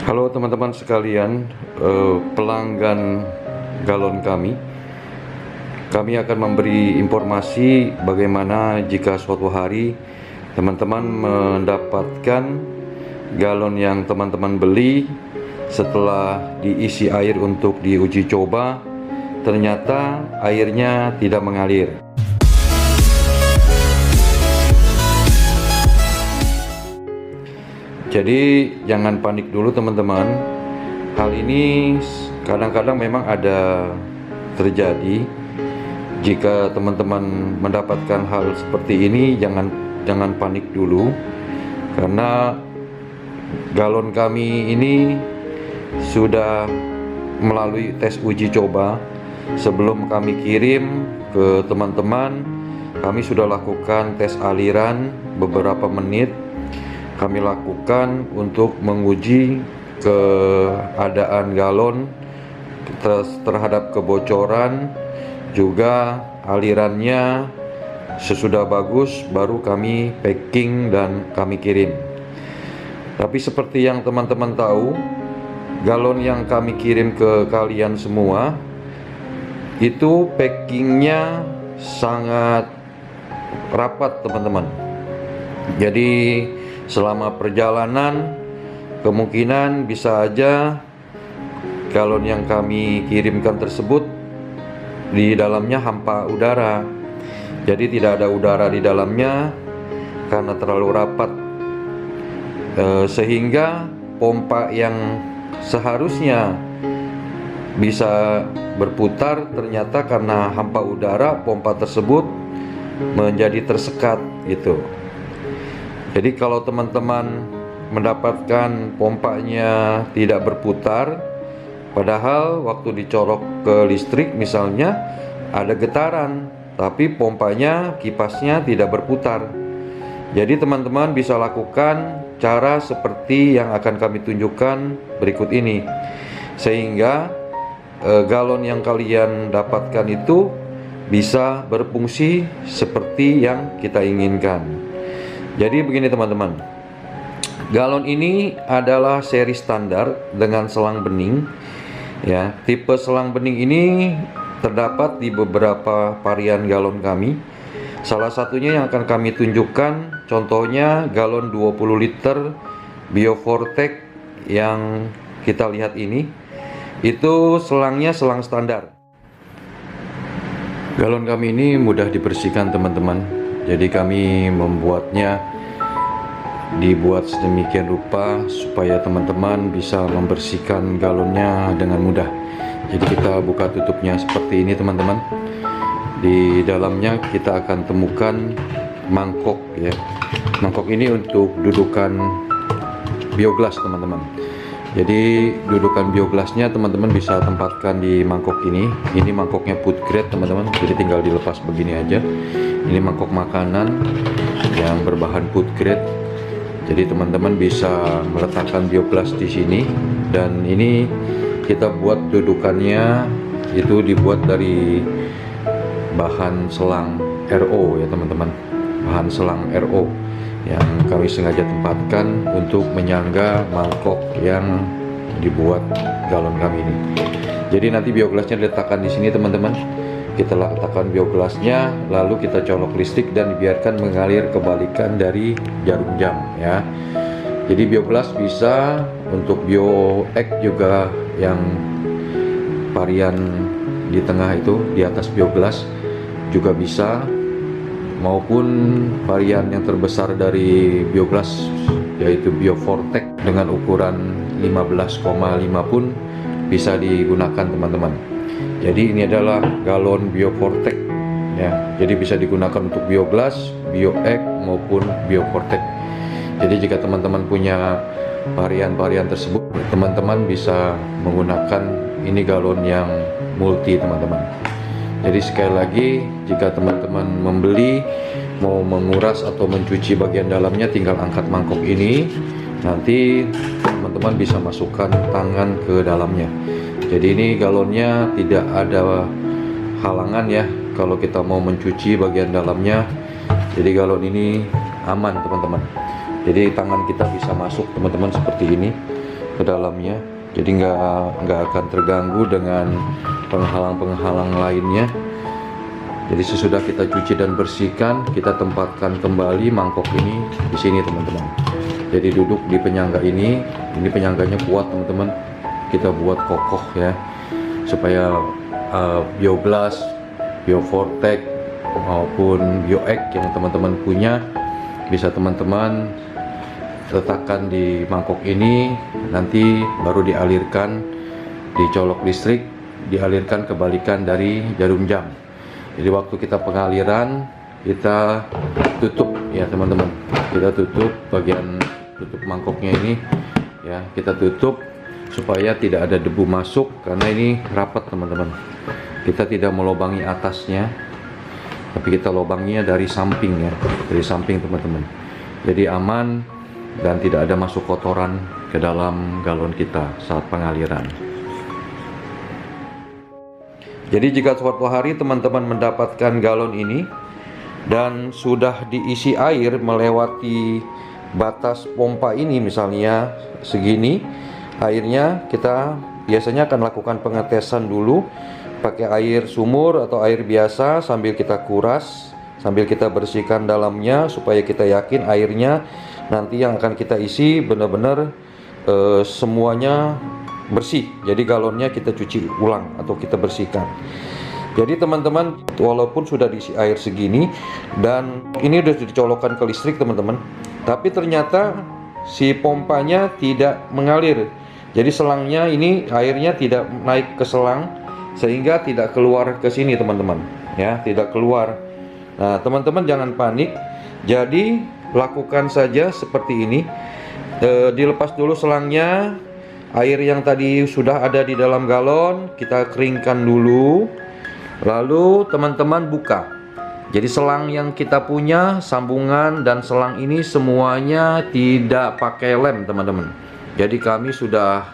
Halo teman-teman sekalian, pelanggan galon kami akan memberi informasi bagaimana jika suatu hari teman-teman mendapatkan galon yang teman-teman beli setelah diisi air untuk diuji coba, ternyata airnya tidak mengalir. Jadi jangan panik dulu teman-teman. Hal ini kadang-kadang memang ada terjadi. Jika teman-teman mendapatkan hal seperti ini, jangan panik dulu, karena galon kami ini sudah melalui tes uji coba. Sebelum kami kirim ke teman-teman, kami sudah lakukan tes aliran beberapa menit. Kami lakukan untuk menguji keadaan galon terhadap kebocoran, juga alirannya sesudah bagus baru kami packing dan kami kirim. Tapi seperti yang teman-teman tahu, galon yang kami kirim ke kalian semua itu packingnya sangat rapat teman-teman. Jadi selama perjalanan kemungkinan bisa aja galon yang kami kirimkan tersebut di dalamnya hampa udara. Jadi tidak ada udara di dalamnya karena terlalu rapat, sehingga pompa yang seharusnya bisa berputar ternyata karena hampa udara pompa tersebut menjadi tersekat gitu. Jadi kalau teman-teman mendapatkan pompanya tidak berputar, padahal waktu dicolok ke listrik misalnya ada getaran, tapi pompanya, kipasnya tidak berputar. Jadi teman-teman bisa lakukan cara seperti yang akan kami tunjukkan berikut ini, sehingga galon yang kalian dapatkan itu bisa berfungsi seperti yang kita inginkan. Jadi begini teman-teman, galon ini adalah seri standar dengan selang bening ya. Tipe selang bening ini terdapat di beberapa varian galon kami. Salah satunya yang akan kami tunjukkan, contohnya galon 20 liter Biofortec yang kita lihat ini. Itu selangnya selang standar. Galon kami ini mudah dibersihkan teman-teman. Jadi kami dibuat sedemikian rupa supaya teman-teman bisa membersihkan galonnya dengan mudah. Jadi kita buka tutupnya seperti ini teman-teman. Di dalamnya kita akan temukan mangkok ya. Mangkok ini untuk dudukan bioglas teman-teman. Jadi dudukan bioglasnya teman-teman bisa tempatkan di mangkok ini. Ini mangkoknya food grade teman-teman. Jadi tinggal dilepas begini aja. Ini mangkok makanan yang berbahan food grade. Jadi teman-teman bisa meletakkan bioglas di sini, dan ini kita buat dudukannya itu dibuat dari bahan selang RO ya teman-teman. Bahan selang RO yang kami sengaja tempatkan untuk menyangga mangkok yang dibuat galon kami ini. Jadi nanti bioglasnya diletakkan di sini teman-teman. Kita letakkan bioglasnya, lalu kita colok listrik dan dibiarkan mengalir kebalikan dari jarum jam ya. Jadi bioglas bisa untuk BioX juga, yang varian di tengah itu di atas bioglas juga bisa, maupun varian yang terbesar dari bioglas yaitu Biofortec dengan ukuran 15,5 pun bisa digunakan teman-teman. Jadi ini adalah galon Biofortec ya. Jadi bisa digunakan untuk bioglas, BioX maupun Biofortec. Jadi jika teman-teman punya varian-varian tersebut, teman-teman bisa menggunakan ini galon yang multi teman-teman. Jadi sekali lagi, jika teman-teman membeli, mau menguras atau mencuci bagian dalamnya, tinggal angkat mangkok ini. Nanti teman-teman bisa masukkan tangan ke dalamnya. Jadi ini galonnya tidak ada halangan ya kalau kita mau mencuci bagian dalamnya. Jadi galon ini aman teman-teman. Jadi tangan kita bisa masuk teman-teman seperti ini. ke dalamnya, jadi nggak akan terganggu dengan penghalang-penghalang lainnya. Jadi sesudah kita cuci dan bersihkan, kita tempatkan kembali mangkok ini di sini teman-teman. Jadi duduk di penyangga ini penyangganya kuat teman-teman. Kita buat kokoh ya, supaya bioblast, biovortex maupun bioegg yang teman-teman punya bisa teman-teman letakkan di mangkok ini, nanti baru dialirkan, dicolok listrik, dialirkan kebalikan dari jarum jam. Jadi waktu kita pengaliran, kita tutup ya teman-teman, kita tutup bagian tutup mangkoknya ini ya, kita tutup supaya tidak ada debu masuk, karena ini rapat teman-teman. Kita tidak melobangi atasnya, tapi kita lobanginya dari samping ya, dari samping teman-teman. Jadi aman dan tidak ada masuk kotoran ke dalam galon kita saat pengaliran. Jadi jika suatu hari teman-teman mendapatkan galon ini dan sudah diisi air melewati batas pompa ini, misalnya segini airnya, kita biasanya akan lakukan pengetesan dulu pakai air sumur atau air biasa, sambil kita kuras, sambil kita bersihkan dalamnya supaya kita yakin airnya nanti yang akan kita isi benar-benar semuanya bersih. Jadi galonnya kita cuci ulang atau kita bersihkan. Jadi teman-teman, walaupun sudah diisi air segini dan ini sudah dicolokkan ke listrik teman-teman, tapi ternyata si pompanya tidak mengalir. Jadi selangnya ini airnya tidak naik ke selang, sehingga tidak keluar ke sini teman-teman ya, tidak keluar. Nah teman-teman jangan panik, jadi lakukan saja seperti ini. Dilepas dulu selangnya, air yang tadi sudah ada di dalam galon kita keringkan dulu, lalu teman-teman buka. Jadi selang yang kita punya, sambungan dan selang ini semuanya tidak pakai lem teman-teman. Jadi kami sudah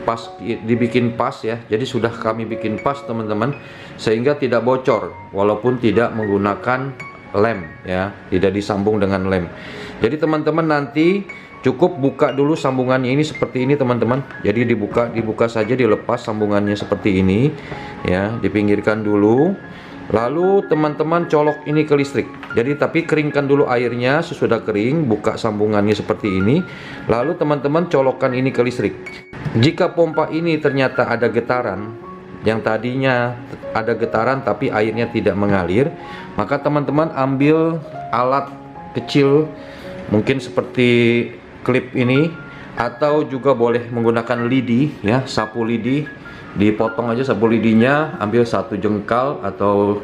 pas, dibikin pas ya, jadi sudah kami bikin pas teman-teman, sehingga tidak bocor walaupun tidak menggunakan lem ya, tidak disambung dengan lem. Jadi teman-teman nanti cukup buka dulu sambungannya ini seperti ini teman-teman. Jadi dibuka saja, dilepas sambungannya seperti ini ya, dipinggirkan dulu. Lalu teman-teman colok ini ke listrik. Jadi tapi keringkan dulu airnya, sesudah kering buka sambungannya seperti ini. Lalu teman-teman colokkan ini ke listrik. Jika pompa ini ternyata ada getaran, yang tadinya ada getaran tapi airnya tidak mengalir, maka teman-teman ambil alat kecil, mungkin seperti klip ini, atau juga boleh menggunakan lidi ya, sapu lidi. Dipotong aja sapu lidinya, ambil 1 jengkal atau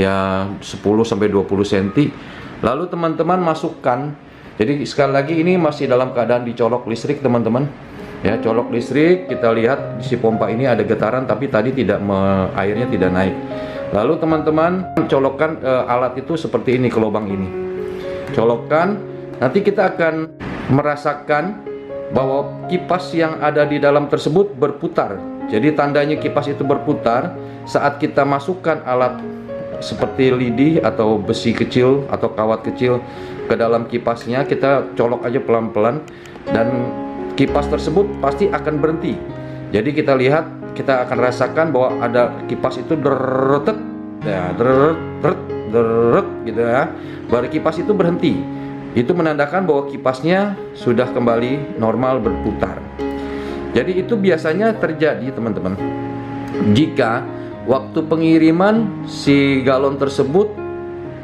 ya 10-20 cm. Lalu teman-teman masukkan. Jadi sekali lagi ini masih dalam keadaan dicolok listrik teman-teman ya, colok listrik. Kita lihat si pompa ini ada getaran tapi tadi airnya tidak naik. Lalu teman-teman colokkan alat itu seperti ini ke lubang ini, colokkan. Nanti kita akan merasakan bahwa kipas yang ada di dalam tersebut berputar. Jadi tandanya kipas itu berputar saat kita masukkan alat seperti lidi atau besi kecil atau kawat kecil ke dalam kipasnya. Kita colok aja pelan-pelan dan kipas tersebut pasti akan berhenti. Jadi kita lihat, kita akan rasakan bahwa ada kipas itu deret ya, deret gitu ya. Baru kipas itu berhenti. Itu menandakan bahwa kipasnya sudah kembali normal berputar. Jadi itu biasanya terjadi teman-teman jika waktu pengiriman si galon tersebut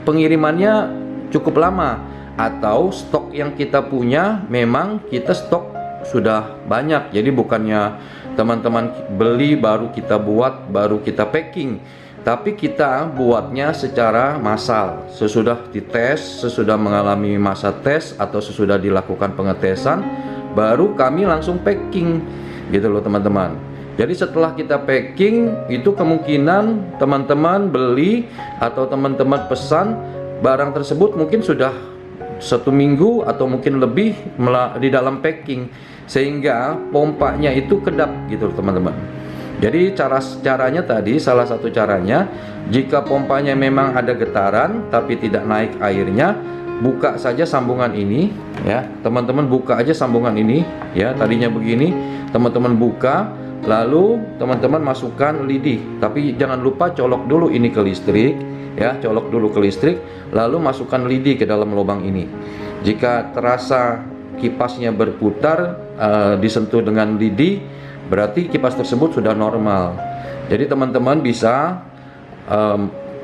pengirimannya cukup lama, atau stok yang kita punya memang kita stok sudah banyak. Jadi bukannya teman-teman beli baru kita buat, baru kita packing, tapi kita buatnya secara massal. Sesudah dites, sesudah mengalami masa tes atau sesudah dilakukan pengetesan, baru kami langsung packing gitu loh teman-teman. Jadi setelah kita packing, itu kemungkinan teman-teman beli atau teman-teman pesan barang tersebut mungkin sudah 1 minggu atau mungkin lebih di dalam packing, sehingga pompanya itu kedap gitu loh teman-teman. Jadi caranya tadi, salah satu caranya, jika pompanya memang ada getaran tapi tidak naik airnya, buka saja sambungan ini ya, teman-teman buka aja sambungan ini ya, tadinya begini, teman-teman buka, lalu teman-teman masukkan lidi, tapi jangan lupa colok dulu ini ke listrik ya, colok dulu ke listrik, lalu masukkan lidi ke dalam lubang ini. Jika terasa kipasnya berputar, disentuh dengan lidi, berarti kipas tersebut sudah normal. Jadi teman-teman bisa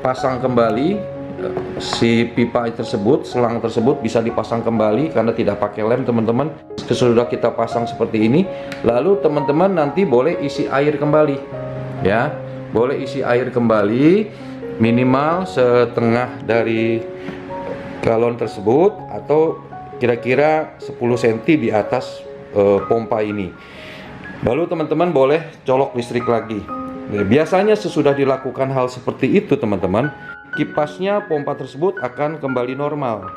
pasang kembali si pipa tersebut, selang tersebut bisa dipasang kembali karena tidak pakai lem teman-teman. Sesudah kita pasang seperti ini, lalu teman-teman nanti boleh isi air kembali ya, boleh isi air kembali minimal setengah dari galon tersebut atau kira-kira 10 cm di atas pompa ini. Lalu teman-teman boleh colok listrik lagi. Biasanya sesudah dilakukan hal seperti itu teman-teman, kipasnya pompa tersebut akan kembali normal.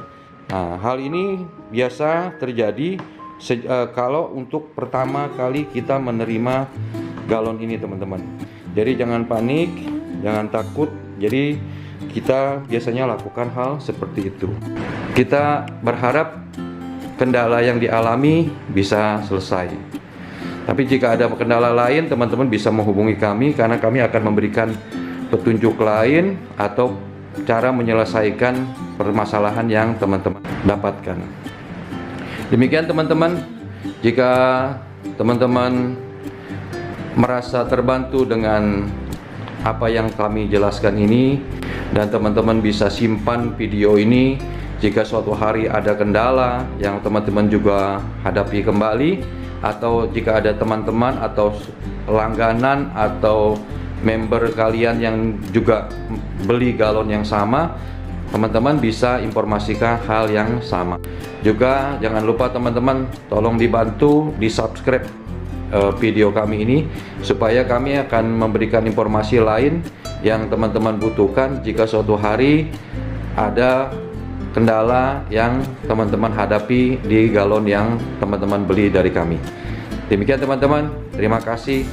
Nah, hal ini biasa terjadi kalau untuk pertama kali kita menerima galon ini teman-teman. Jadi jangan panik, jangan takut. Jadi kita biasanya lakukan hal seperti itu. Kita berharap kendala yang dialami bisa selesai. Tapi jika ada kendala lain, teman-teman bisa menghubungi kami karena kami akan memberikan petunjuk lain atau cara menyelesaikan permasalahan yang teman-teman dapatkan. Demikian teman-teman, jika teman-teman merasa terbantu dengan apa yang kami jelaskan ini, dan teman-teman bisa simpan video ini, jika suatu hari ada kendala yang teman-teman juga hadapi kembali, atau jika ada teman-teman atau langganan atau member kalian yang juga beli galon yang sama, teman-teman bisa informasikan hal yang sama. Juga jangan lupa teman-teman tolong dibantu di subscribe video kami ini, supaya kami akan memberikan informasi lain yang teman-teman butuhkan jika suatu hari ada kendala yang teman-teman hadapi di galon yang teman-teman beli dari kami. Demikian teman-teman, terima kasih.